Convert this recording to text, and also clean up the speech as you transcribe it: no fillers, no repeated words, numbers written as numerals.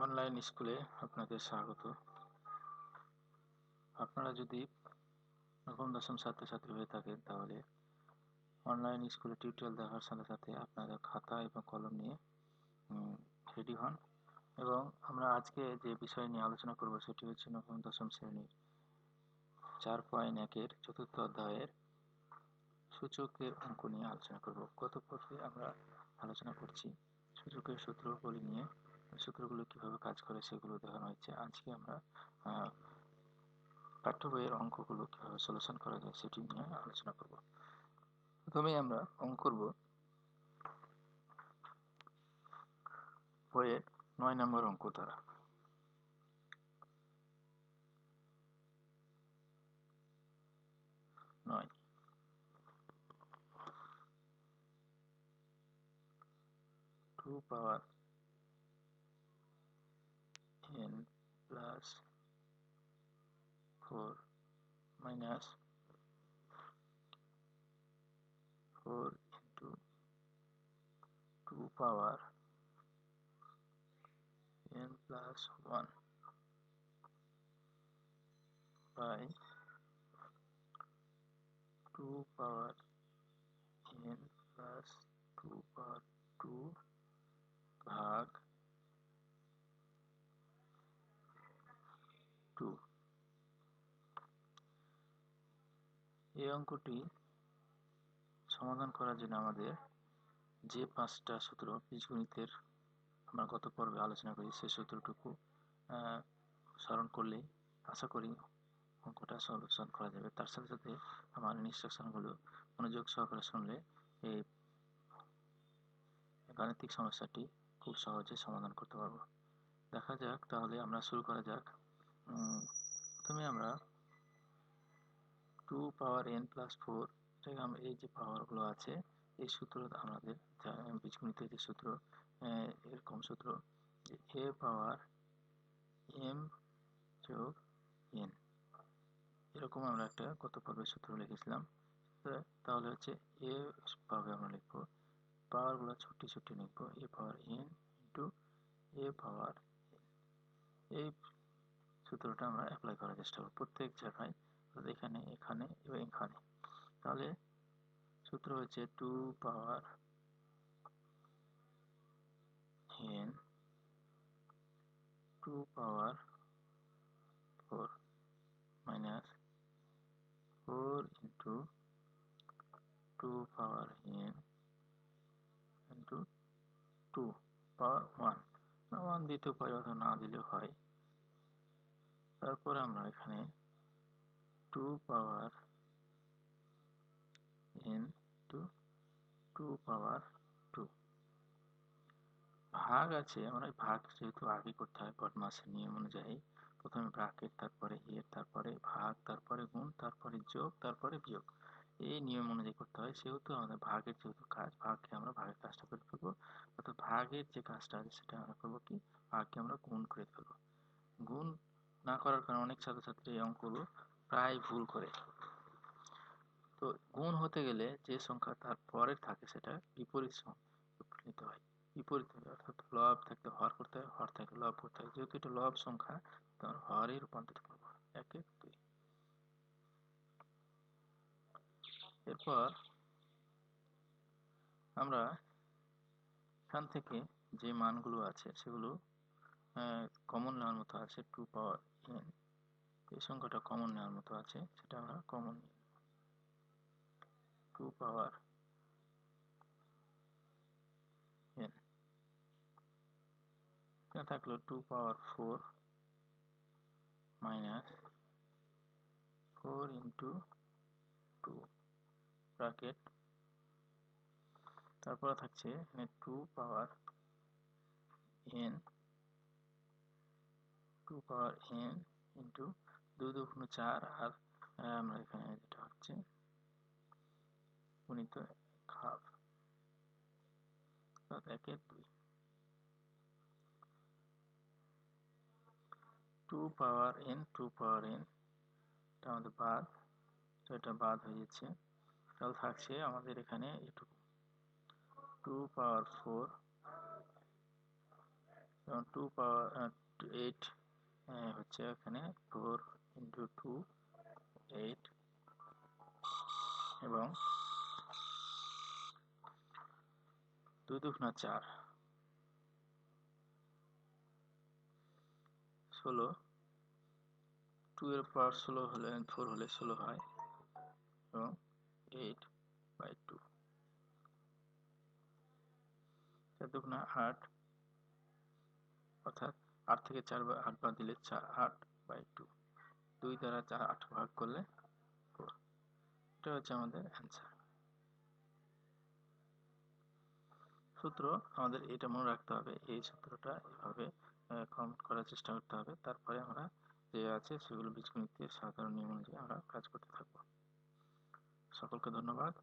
Online স্কুলে আপনাদের স্বাগত। আপনারা যদি নবম দশম ছাত্রছাত্রী হয়ে থাকেন তাহলে অনলাইন স্কুলে টিউটোরিয়াল দেখার সাথে সাথে আপনাদের খাতা এবং কলম নিয়ে রেডি হন। এবং আমরা আজকে যে বিষয় নিয়ে আলোচনা করব সেটি হচ্ছে নবম দশম শ্রেণীর 4.1-এর চতুর্থ অধ্যায়ের সূচকের অঙ্ক নিয়ে আলোচনা করব। গত পর্বে আমরা আলোচনা করছি সূচকের সূত্রগুলি নিয়ে, সূত্রগুলো কিভাবে কাজ করে সেগুলো দেখানো হয়েছে। আজকে আমরা পাঠ্য বইয়ের অঙ্কগুলো কিভাবে সলিউশন করা যায় সেটি নিয়ে আলোচনা করব। প্রথমেই আমরা অঙ্ক করব বইয়ের 9 নম্বর অঙ্ক দ্বারা। নয় 2 পাওয়ার n plus 4 minus 4 into 2 power n plus 1 by 2 power n plus 2 power 2 ভাগ 2। এই অঙ্কটি সমাধান করার জন্য আমাদের যে 5টা সূত্র বীজগণিতের আমরা গত পর্বে আলোচনা করি সেই সূত্রটুকু স্মরণ করলে আশা করি অঙ্কটা সলিউশন করা যাবে। তার সাথে সাথে আমার ইনস্ট্রাকশনগুলো মনোযোগ সহকারে শুনলে এই গাণিতিক সমস্যাটি খুব সহজে সমাধান করতে পারবো। দেখা যাক, তাহলে আমরা শুরু করা যাক। প্রথমে আমরা 2 পাওয়ার n প্লাস 4, এই যে পাওয়ারগুলো আছে এই সূত্র আমাদের বীজগণিতের যে সূত্র, এরকম সূত্র যে a পাওয়ার m যোগ n, এরকম আমরা একটা গত পর্বে সূত্র লিখেছিলাম। তাহলে হচ্ছে a ভাবে আমরা লিখবো, পাওয়ারগুলো ছোটি ছোটি লিখবো, a power n into a power n। এই সূত্রটা আমরা অ্যাপ্লাই করার চেষ্টা করব প্রত্যেক জায়গায়, এখানে এখানে এবং এখানে। তাহলে সূত্র হচ্ছে 2 পাওয়ার n 2 পাওয়ার 4 মাইনাস 4 ইন্টু 2 পাওয়ার n ইন্টু 2 পাওয়ার 1 দিতে পারি অথবা না দিলেও হয়। তারপর আমরা এখানে 2 পাওয়ার n টু 2 পাওয়ার 2 ভাগ আছে। আমরা ভাগ যেহেতু আগে করতে হয় বদমাসের নিয়ম অনুযায়ী, প্রথমে ব্র্যাকেট, তারপরে এর, তারপরে ভাগ, তারপরে গুণ, তারপরে যোগ, তারপরে বিয়োগ, এই নিয়ম অনুযায়ী করতে হয়। সেহেতু আমাদের ভাগের যেহেতু কাজ, ভাগকে আমরা ভাগের কাজটা করে ফেলবো, অর্থাৎ ভাগের যে কাজটা আছে সেটা আমরা করবো কি, ভাগকে আমরা গুণ করে ফেলবো। গুণ না করার কারণে অনেক ছাত্রছাত্রী এই অঙ্কগুলো প্রায় ভুল করে। তো গুণ হতে গেলে যে সংখ্যা তার পরে থাকে সেটা বিপরীত নিতে হয়, বিপরীত হবে, অর্থাৎ লব থাকতে হর করতে হয়, হর থাকতে লব করতে হয়। যেহেতু এটা লব সংখ্যা, তখন হরে রূপান্তরিত করবো, 1 1 2। এরপর আমরা এখান থেকে যে মানগুলো আছে সেগুলো কমন নেওয়ার মতো আছে। 2 পাওয়ার n, এই সংখ্যাটা কমন নেওয়ার মতো আছে, সেটা আমরা কমন নিই। 2 পাওয়ার n এখানে থাকলো 2 পাওয়ার 4 মাইনাস 4 ইন্টু 2 ব্র্যাকেট, তারপরে থাকছে এখানে 2 পাওয়ার n 2 পাওয়ার n ইন্টু 2 2 4, আর আমরা এখানে যেটা হচ্ছে গুণিত হাফ, 1 1 2। 2 পাওয়ার n 2 পাওয়ার n এটা আমাদের বাদ, তো এটা বাদ হয়ে যাচ্ছে। তাহলে থাকছে আমাদের এখানে এটুকু 2 পাওয়ার 4 যেমন 2 পাওয়ার 8 হচ্ছে এখানে 4 ইন্টু 2 8 এবং 2 দুগুণা 4 16 2 এর পাওয়ার 16 হলে 4 হলে 16 হয় এবং 8/2 4 দুগুণা 8 অর্থাৎ 8 থেকে 8 বাদ দিলে 8/2 2 দ্বারা 8 ভাগ করলে 4। এটা হচ্ছে আমাদের অ্যান্সার। সূত্র আমাদের এটা মনে রাখতে হবে, এই সূত্রটা এভাবে কমন করার চেষ্টা করতে হবে, তারপরে আমরা যে আছে সেগুলো বীজগণিতের সাধারণ নিয়ম অনুযায়ী আমরা কাজ করতে থাকবো। সকলকে ধন্যবাদ।